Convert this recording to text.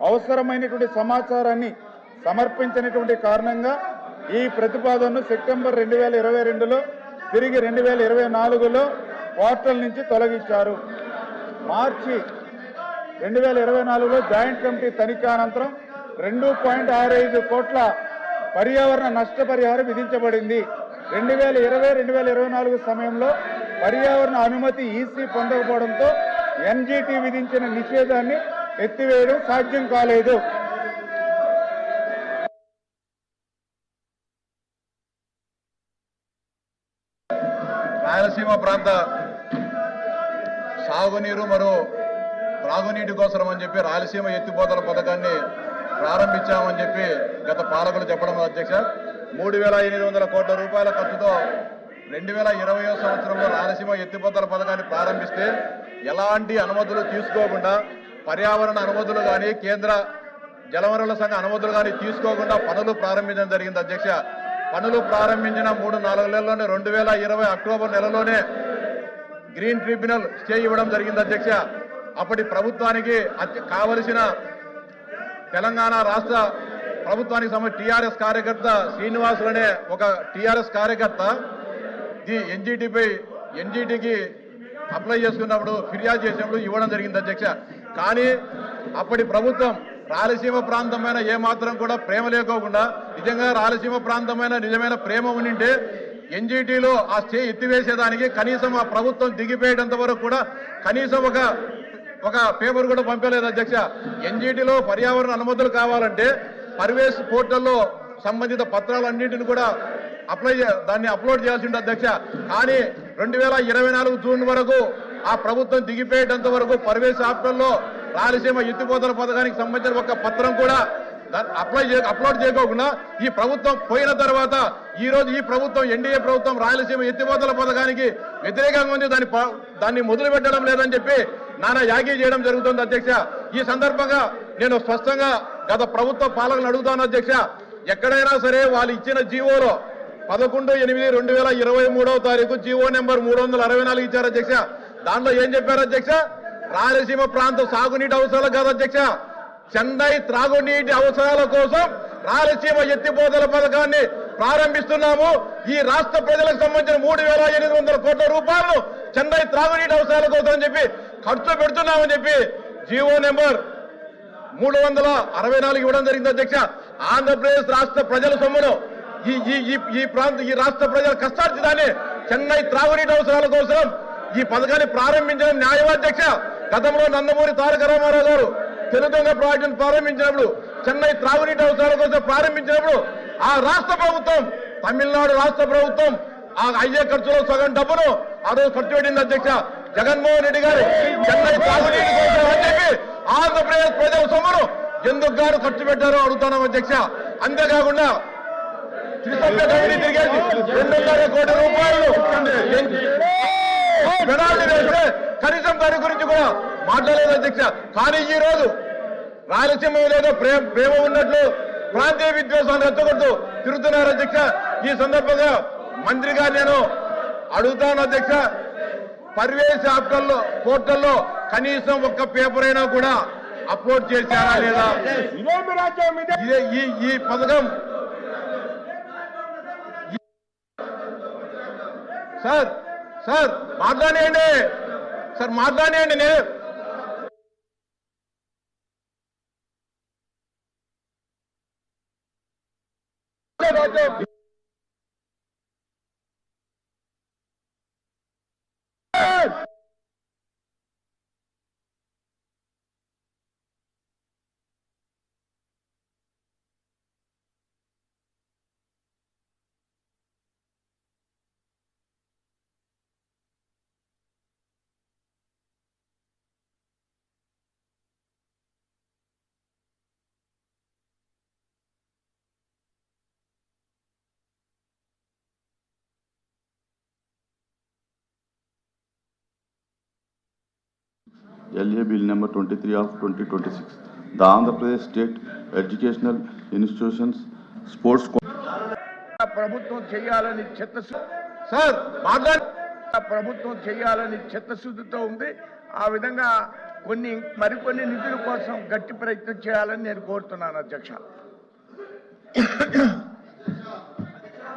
అవసరమైనటువంటి సమాచారాన్ని సమర్పించినటువంటి కారణంగా ఈ ప్రతిపాదనను సెప్టెంబర్ 2022లో తిరిగి 2024లో పోర్టల్ నుంచి తొలగించారు. మార్చి 2024లో జాయింట్ కమిటీ తనిఖీ అనంతరం 2.65 కోట్ల పర్యావరణ నష్టపరిహారం విధించబడింది. 2020-2024 సమయంలో పర్యావరణ అనుమతి ఈసీ పొందకపోవడంతో ఎన్జీటీ విధించిన నిషేధాన్ని ఎత్తివేయడం సాధ్యం కాలేదు. రాయలసీమ ప్రాంత సాగునీరు మరియు త్రాగునీటి కోసం అని చెప్పి రాయలసీమ ఎత్తిపోతల పథకాన్ని ప్రారంభించామని చెప్పి గత పాలకులు చెప్పడం అధ్యక్ష 3,800 కోట్ల రూపాయల ఖర్చుతో 2020 సంవత్సరంలో రాయలసీమ ఎత్తిపోతల పథకాన్ని ప్రారంభిస్తే ఎలాంటి అనుమతులు తీసుకోకుండా పర్యావరణ అనుమతులు కానీ కేంద్ర జలవనరుల సంఘ అనుమతులు కానీ తీసుకోకుండా పనులు ప్రారంభించడం జరిగింది అధ్యక్ష. పనులు ప్రారంభించిన 3-4 నెలల్లోనే 2020 అక్టోబర్ నెలలోనే గ్రీన్ ట్రిబ్యునల్ స్టే ఇవ్వడం జరిగింది అధ్యక్ష. అప్పటి ప్రభుత్వానికి కావలసిన తెలంగాణ రాష్ట్ర ప్రభుత్వానికి సంబంధించి టీఆర్ఎస్ కార్యకర్త శ్రీనివాసులనే ఒక టీఆర్ఎస్ కార్యకర్త ఎన్జీటీకి అప్లై చేసుకున్నప్పుడు ఫిర్యాదు చేసినప్పుడు ఇవ్వడం జరిగింది అధ్యక్ష. కానీ అప్పటి ప్రభుత్వం రాయలసీమ ప్రాంతమైన ఏమాత్రం కూడా ప్రేమ లేకోకుండా నిజంగా రాయలసీమ ప్రాంతమైన నిజమైన ప్రేమ ఉండింటే ఎన్జీటీలో ఆ స్టే ఎత్తివేసేదానికి కనీసం ఆ ప్రభుత్వం దిగిపోయేంత వరకు కూడా కనీసం ఒక పేపర్ కూడా పంపలేదు అధ్యక్ష. ఎన్జీటీలో పర్యావరణ అనుమతులు కావాలంటే పరివేశ్ పోర్టల్లో సంబంధిత పత్రాలన్నింటిని కూడా దాన్ని అప్లోడ్ చేయాల్సి ఉంటుంది అధ్యక్ష. కానీ 2024 జూన్ వరకు ఆ ప్రభుత్వం దిగిపోయేటంత వరకు పరివేశ్ యాప్లో రాయలసీమ ఎత్తిపోతల పథకానికి సంబంధించిన ఒక పత్రం కూడా అప్లోడ్ చేయకోకుండా ఈ ప్రభుత్వం పోయిన తర్వాత ఈ రోజు ఈ ప్రభుత్వం ఎన్డీఏ ప్రభుత్వం రాయలసీమ ఎత్తిపోతల పథకానికి వ్యతిరేకంగా ఉంది, దాన్ని మొదలు పెట్టడం లేదని చెప్పి నానా యాగి చేయడం జరుగుతుంది అధ్యక్ష. ఈ సందర్భంగా నేను స్పష్టంగా గత ప్రభుత్వ పాలకులను అడుగుతాను అధ్యక్ష. ఎక్కడైనా సరే వాళ్ళు ఇచ్చిన జీవోలో 11/8/2023 జీవో నెంబర్ 364 ఇచ్చారు అధ్యక్ష. దాంట్లో ఏం చెప్పారు అధ్యక్ష? రాయలసీమ ప్రాంత సాగునీటి అవసరాలు కాదు అధ్యక్ష, చెన్నై త్రాగునీటి అవసరాల కోసం రాయలసీమ ఎత్తిపోతల పథకాన్ని ప్రారంభిస్తున్నాము. ఈ రాష్ట్ర ప్రజలకు సంబంధించిన 3,800 కోట్ల రూపాయలు చెన్నై త్రాగునీటి అవసరాల కోసం అని చెప్పి ఖర్చు పెడుతున్నామని చెప్పి జీవో నెంబర్ 364 ఇవ్వడం జరిగింది అధ్యక్ష. ఆంధ్రప్రదేశ్ రాష్ట్ర ప్రజల సొమ్మును ఈ రాష్ట్ర ప్రజల కష్టార్జితాన్ని చెన్నై త్రాగునీటి అవసరాల కోసం ఈ పథకాన్ని ప్రారంభించడం న్యాయమా అధ్యక్ష? గతంలో నందమూరి తారక రామారావు గారు తెలుగుగంగ ప్రాజెక్టును ప్రారంభించినప్పుడు చెన్నై త్రాగునీటి అవసరాల కోసం ప్రారంభించినప్పుడు ఆ రాష్ట్ర ప్రభుత్వం తమిళనాడు రాష్ట్ర ప్రభుత్వం ఆ అయ్యే ఖర్చులో సగం డబ్బును ఆ రోజు ఖర్చు పెట్టింది అధ్యక్ష. జగన్మోహన్ రెడ్డి గారు చెన్నై త్రాగునీటి కోసం అని చెప్పి ఆంధ్రప్రదేశ్ ప్రజల సొమ్మును ఎందుకు గారు ఖర్చు పెట్టారో అడుగుతున్నాం అధ్యక్ష. అంతేకాకుండా త్రిసభ్య కమిటీ తిరిగేసి 2.5 కోట్ల రూపాయలు పెనాల్టీ వేస్తే కనీసం దాని గురించి కూడా మాట్లాడలేదు అధ్యక్ష. కానీ ఈ రోజు రాయలసీమ ఏదో ప్రేమ ఉన్నట్లు ప్రాంతీయ విద్వేషాలు రెచ్చగొడుతూ తిరుగుతున్నారు అధ్యక్ష. ఈ సందర్భంగా మంత్రిగా నేను అడుగుతాను అధ్యక్ష, పరివేశ పోర్టల్లో కనీసం ఒక్క పేపర్ అయినా కూడా అప్లోడ్ చేశారా లేదా? ఈ పథకం సార్ మాట్లాడండి సార్, మాట్లాడండి. నేను LA Bill number 23 of 2026. The Andhra Pradesh State Educational Institutions Sports ప్రభుత్వం చేయాలని చిత్తశుద్ధితో ఉంది. ఆ విధంగా మరికొన్ని నిధుల కోసం గట్టి ప్రయత్నం చేయాలని నేను కోరుతున్నాను అధ్యక్ష.